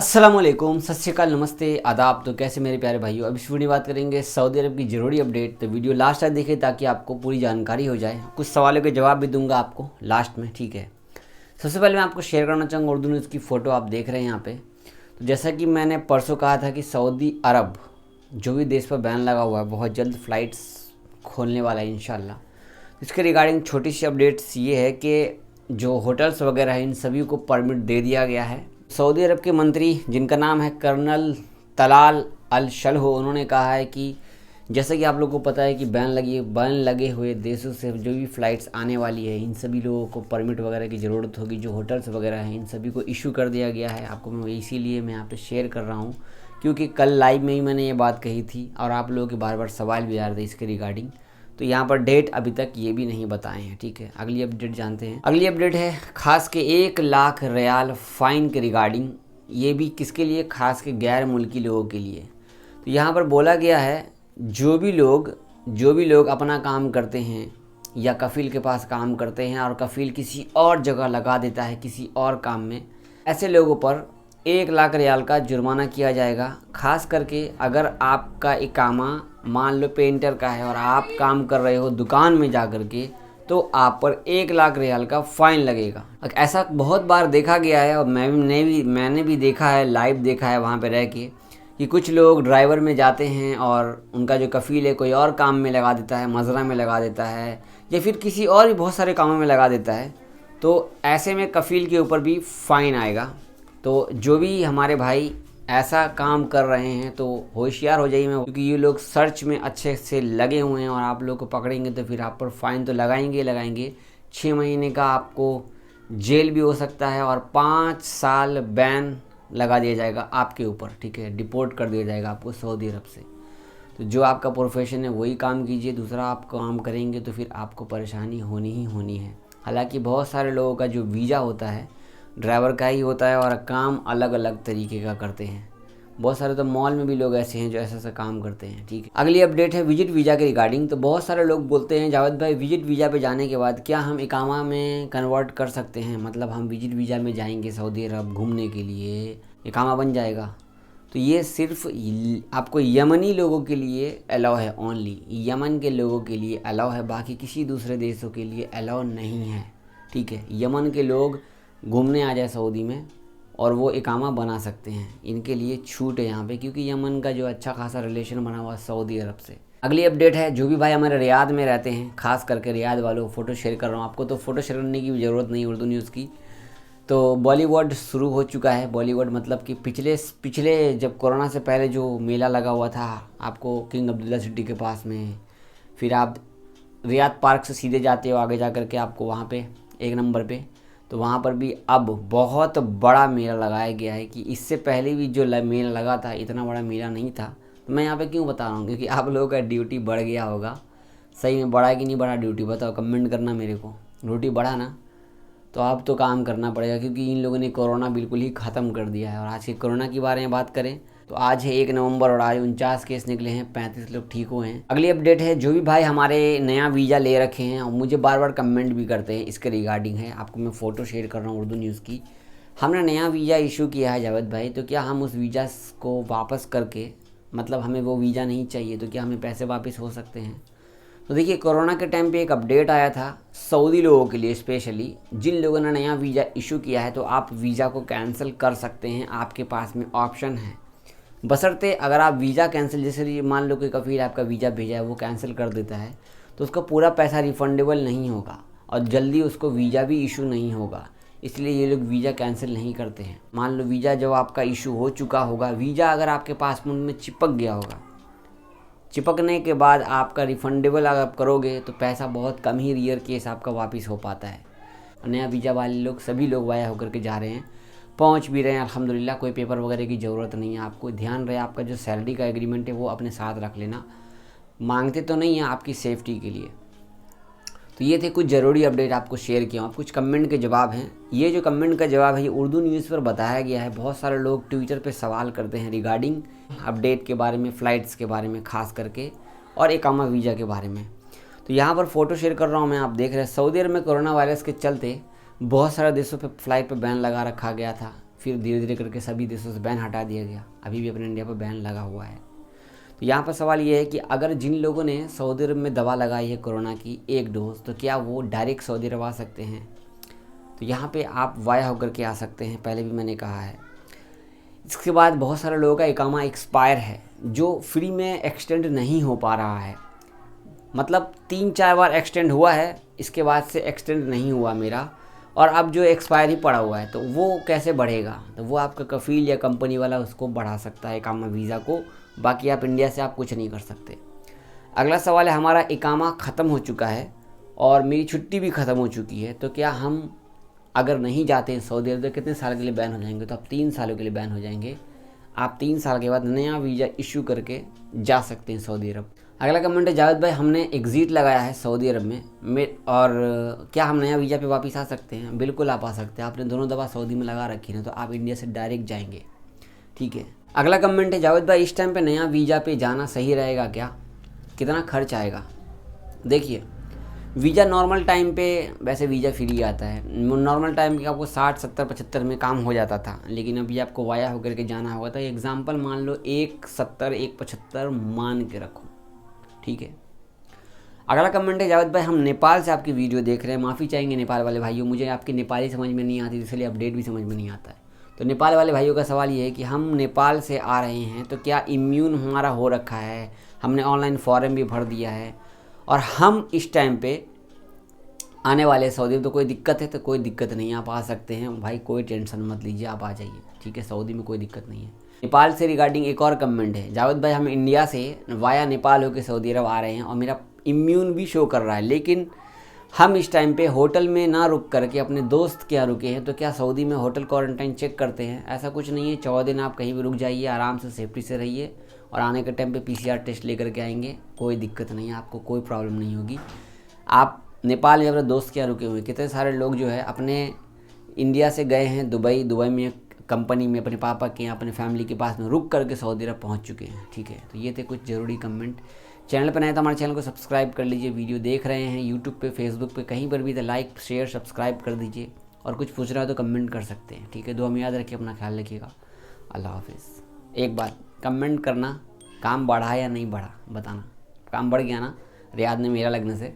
अस्सलामुअलैकुम, सत श्री अकाल, नमस्ते, आदाब। तो कैसे मेरे प्यारे भाइयों, अब इस वीडियो में बात करेंगे सऊदी अरब की ज़रूरी अपडेट। तो वीडियो लास्ट तक देखें ताकि आपको पूरी जानकारी हो जाए। कुछ सवालों के जवाब भी दूंगा आपको लास्ट में, ठीक है। सबसे पहले मैं आपको शेयर करना चाहूँगा उर्दू न्यूज़ की फ़ोटो आप देख रहे हैं यहाँ पे। तो जैसा कि मैंने परसों कहा था कि सऊदी अरब जो भी देश पर बैन लगा हुआ है बहुत जल्द फ़्लाइट्स खोलने वाला है इंशाल्लाह। इसके रिगार्डिंग छोटी सी अपडेट्स ये है कि जो होटल्स वगैरह हैं इन सभी को परमिट दे दिया गया है। सऊदी अरब के मंत्री जिनका नाम है कर्नल तलाल अल शल्हो, उन्होंने कहा है कि जैसा कि आप लोगों को पता है कि बैन लगे हुए देशों से जो भी फ़्लाइट्स आने वाली है इन सभी लोगों को परमिट वगैरह की ज़रूरत होगी। जो होटल्स वगैरह हैं इन सभी को इशू कर दिया गया है। आपको मैं इसीलिए मैं यहाँ पे शेयर कर रहा हूँ क्योंकि कल लाइव में ही मैंने ये बात कही थी और आप लोगों के बार बार सवाल भी आ रहे थे इसके रिगार्डिंग। तो यहाँ पर डेट अभी तक ये भी नहीं बताए हैं, ठीक है। अगली अपडेट जानते हैं। अगली अपडेट है खास के 1 लाख रियाल फ़ाइन के रिगार्डिंग। ये भी किसके लिए? खास के गैर मुल्की लोगों के लिए। तो यहाँ पर बोला गया है जो भी लोग अपना काम करते हैं या कफ़ील के पास काम करते हैं और कफ़ील किसी और जगह लगा देता है किसी और काम में, ऐसे लोगों पर 1 लाख रियाल का जुर्माना किया जाएगा। खास करके अगर आपका इकामा मान लो पेंटर का है और आप काम कर रहे हो दुकान में जा कर के, तो आप पर 1 लाख रियाल का फ़ाइन लगेगा। ऐसा बहुत बार देखा गया है और मैंने भी देखा है, लाइव देखा है वहाँ पे रह के, कि कुछ लोग ड्राइवर में जाते हैं और उनका जो कफ़ील है कोई और काम में लगा देता है, मज़रा में लगा देता है या फिर किसी और भी बहुत सारे कामों में लगा देता है। तो ऐसे में कफ़ील के ऊपर भी फ़ाइन आएगा। तो जो भी हमारे भाई ऐसा काम कर रहे हैं तो होशियार हो जाइए, क्योंकि ये लोग सर्च में अच्छे से लगे हुए हैं और आप लोग को पकड़ेंगे तो फिर आप पर फ़ाइन तो लगाएंगे। 6 महीने का आपको जेल भी हो सकता है और 5 साल बैन लगा दिया जाएगा आपके ऊपर, ठीक है। डिपोर्ट कर दिया जाएगा आपको सऊदी अरब से। तो जो आपका प्रोफेशन है वही काम कीजिए, दूसरा आप काम करेंगे तो फिर आपको परेशानी होनी ही होनी है। हालांकि बहुत सारे लोगों का जो वीज़ा होता है ड्राइवर का ही होता है और काम अलग अलग तरीके का करते हैं। बहुत सारे तो मॉल में भी लोग ऐसे हैं जो ऐसा काम करते हैं, ठीक है। अगली अपडेट है विजिट वीज़ा के रिगार्डिंग। तो बहुत सारे लोग बोलते हैं जावेद भाई विजिट वीज़ा पे जाने के बाद क्या हम इकामा में कन्वर्ट कर सकते हैं? मतलब हम विजिट वीज़ा में जाएंगे सऊदी अरब घूमने के लिए, इकामा बन जाएगा। तो ये सिर्फ आपको यमनी लोगों के लिए अलाउ है, ओनली यमन के लोगों के लिए अलाउ है, बाकी किसी दूसरे देशों के लिए अलाउ नहीं है, ठीक है। यमन के लोग घूमने आ जाए सऊदी में और वो इकामा बना सकते हैं, इनके लिए छूट है यहाँ पे, क्योंकि यमन का जो अच्छा खासा रिलेशन बना हुआ है सऊदी अरब से। अगली अपडेट है जो भी भाई हमारे रियाद में रहते हैं, खास करके रियाद वालों को फ़ोटो शेयर कर रहा हूँ। आपको तो फ़ोटो शेयर करने की भी ज़रूरत नहीं उर्दू न्यूज़ की। तो बॉलीवुड शुरू हो चुका है। बॉलीवुड मतलब कि पिछले जब कोरोना से पहले जो मेला लगा हुआ था आपको किंग अब्दुल्ला सिटी के पास में, फिर आप रियाद पार्क से सीधे जाते हो आगे जा कर के आपको वहाँ पे 1 नंबर पे, तो वहाँ पर भी अब बहुत बड़ा मेला लगाया गया है कि इससे पहले भी जो मेला लगा था इतना बड़ा मेला नहीं था। तो मैं यहाँ पे क्यों बता रहा हूँ? क्योंकि आप लोगों का ड्यूटी बढ़ गया होगा। सही में बढ़ा कि नहीं बढ़ा ड्यूटी? बताओ, कमेंट करना मेरे को। ड्यूटी बढ़ा ना? तो अब तो काम करना पड़ेगा क्योंकि इन लोगों ने कोरोना बिल्कुल ही ख़त्म कर दिया है। और आज के कोरोना के बारे में बात करें तो आज है 1 नवंबर और आज 49 केस निकले हैं, 35 लोग ठीक हुए हैं। अगली अपडेट है जो भी भाई हमारे नया वीज़ा ले रखे हैं और मुझे बार बार कमेंट भी करते हैं इसके रिगार्डिंग है, आपको मैं फ़ोटो शेयर कर रहा हूँ उर्दू न्यूज़ की। हमने नया वीज़ा इशू किया है जावेद भाई, तो क्या हम उस वीज़ा को वापस करके, मतलब हमें वो वीज़ा नहीं चाहिए तो क्या हमें पैसे वापस हो सकते हैं? तो देखिए कोरोना के टाइम पे एक अपडेट आया था सऊदी लोगों के लिए, स्पेशली जिन लोगों ने नया वीज़ा इशू किया है, तो आप वीज़ा को कैंसिल कर सकते हैं, आपके पास में ऑप्शन है। बशर्ते अगर आप वीज़ा कैंसिल, जैसे मान लो कोई कफ़ील आपका वीज़ा भेजा है वो कैंसिल कर देता है तो उसका पूरा पैसा रिफंडेबल नहीं होगा और जल्दी उसको वीज़ा भी इशू नहीं होगा। इसलिए ये लोग वीज़ा कैंसिल नहीं करते हैं। मान लो वीज़ा जब आपका इशू हो चुका होगा, वीज़ा अगर आपके पासपोर्ट में चिपक गया होगा, चिपकने के बाद आपका रिफंडेबल अगर आप करोगे तो पैसा बहुत कम ही रियर केस आपका वापस हो पाता है। नया वीज़ा वाले लोग सभी लोग वाया होकर के जा रहे हैं, पहुंच भी रहे हैं अल्हम्दुलिल्लाह। कोई पेपर वगैरह की ज़रूरत नहीं है। आपको ध्यान रहे आपका जो सैलरी का एग्रीमेंट है वो अपने साथ रख लेना, मांगते तो नहीं है आपकी सेफ्टी के लिए। तो ये थे कुछ ज़रूरी अपडेट आपको शेयर किया। आप कुछ कमेंट के जवाब हैं, ये जो कमेंट का जवाब है ये उर्दू न्यूज़ पर बताया गया है। बहुत सारे लोग ट्विटर पे सवाल करते हैं रिगार्डिंग अपडेट के बारे में, फ़्लाइट्स के बारे में खास करके, और इकामा वीज़ा के बारे में। तो यहाँ पर फ़ोटो शेयर कर रहा हूँ मैं, आप देख रहे हैं सऊदी अरब में कोरोना वायरस के चलते बहुत सारे देशों पे फ़्लाइट पे बैन लगा रखा गया था। फिर धीरे धीरे करके सभी देशों से बैन हटा दिया गया, अभी भी अपने इंडिया पर बैन लगा हुआ है। तो यहाँ पर सवाल ये है कि अगर जिन लोगों ने सऊदी अरब में दवा लगाई है कोरोना की 1 डोज, तो क्या वो डायरेक्ट सऊदी अरब आ सकते हैं? तो यहाँ पे आप वाया होकर के आ सकते हैं, पहले भी मैंने कहा है। इसके बाद बहुत सारे लोगों का इकामा एक्सपायर है जो फ्री में एक्सटेंड नहीं हो पा रहा है, मतलब 3-4 बार एक्सटेंड हुआ है, इसके बाद से एक्सटेंड नहीं हुआ मेरा, और अब जो एक्सपायर ही पड़ा हुआ है, तो वो कैसे बढ़ेगा? तो वो आपका कफ़ील या कंपनी वाला उसको बढ़ा सकता है इकामा वीज़ा को, बाकी आप इंडिया से आप कुछ नहीं कर सकते। अगला सवाल है, हमारा इकामा ख़त्म हो चुका है और मेरी छुट्टी भी ख़त्म हो चुकी है, तो क्या हम अगर नहीं जाते हैं सऊदी अरब तो कितने साल के लिए बैन हो जाएंगे? तो आप 3 सालों के लिए बैन हो जाएंगे। आप 3 साल के बाद नया वीज़ा इशू करके जा सकते हैं सऊदी अरब। अगला कमेंट है, जावेद भाई हमने एग्ज़िट लगाया है सऊदी अरब में और क्या हम नया वीज़ा पे वापस आ सकते हैं? बिल्कुल आप आ सकते हैं। आपने दोनों दफ़ा सऊदी में लगा रखी है तो आप इंडिया से डायरेक्ट जाएंगे, ठीक है। अगला कमेंट है, जावेद भाई इस टाइम पे नया वीज़ा पे जाना सही रहेगा क्या? कितना खर्च आएगा? देखिए, वीज़ा नॉर्मल टाइम पे वैसे वीज़ा फ्री आता है, नॉर्मल टाइम पे आपको 60, 70, 75 में काम हो जाता था, लेकिन अभी आपको वाया होकर के जाना होगा। तो एग्ज़ाम्पल मान लो 170, 175 मान के रखो, ठीक है। अगला कमेंट है, जावेद भाई हम नेपाल से आपकी वीडियो देख रहे हैं, माफ़ी चाहेंगे नेपाल वाले भाइयों, मुझे आपकी नेपाली समझ में नहीं आती, इसलिए अपडेट भी समझ में नहीं आता है। तो नेपाल वाले भाइयों का सवाल ये है कि हम नेपाल से आ रहे हैं तो क्या इम्यून हमारा हो रखा है? हमने ऑनलाइन फॉर्म भी भर दिया है और हम इस टाइम पे आने वाले सऊदी में, तो कोई दिक्कत है? तो कोई दिक्कत नहीं है, आप आ सकते हैं भाई, कोई टेंशन मत लीजिए, आप आ जाइए, ठीक है। सऊदी में कोई दिक्कत नहीं है। नेपाल से रिगार्डिंग एक और कमेंट है, जावेद भाई हम इंडिया से वाया नेपाल होकर सऊदी अरब आ रहे हैं और मेरा इम्यून भी शो कर रहा है, लेकिन हम इस टाइम पे होटल में ना रुक करके अपने दोस्त के यहाँ रुके हैं, तो क्या सऊदी में होटल क्वारंटाइन चेक करते हैं? ऐसा कुछ नहीं है, 14 दिन आप कहीं भी रुक जाइए, आराम से सेफ्टी से रहिए और आने के टाइम पे PCR टेस्ट लेकर के आएंगे, कोई दिक्कत नहीं है, आपको कोई प्रॉब्लम नहीं होगी। आप नेपाल में अपने दोस्त के यहाँ रुके हुए, कितने सारे लोग जो है अपने इंडिया से गए हैं दुबई में कंपनी में अपने पापा के यहाँ, अपने फैमिली के पास में रुक करके सऊदी अरब पहुँच चुके हैं, ठीक है। तो ये थे कुछ ज़रूरी कमेंट। चैनल पर नए तो हमारे चैनल को सब्सक्राइब कर लीजिए, वीडियो देख रहे हैं यूट्यूब पे, फेसबुक पे, कहीं पर भी तो लाइक शेयर सब्सक्राइब कर दीजिए, और कुछ पूछ रहा है तो कमेंट कर सकते हैं, ठीक है। दुआ में याद रखिए, अपना ख्याल रखिएगा, अल्लाह हाफिज़। एक बात, कमेंट करना, काम बढ़ा या नहीं बढ़ा बताना, काम बढ़ गया ना रियाद ने मेरा लगने से?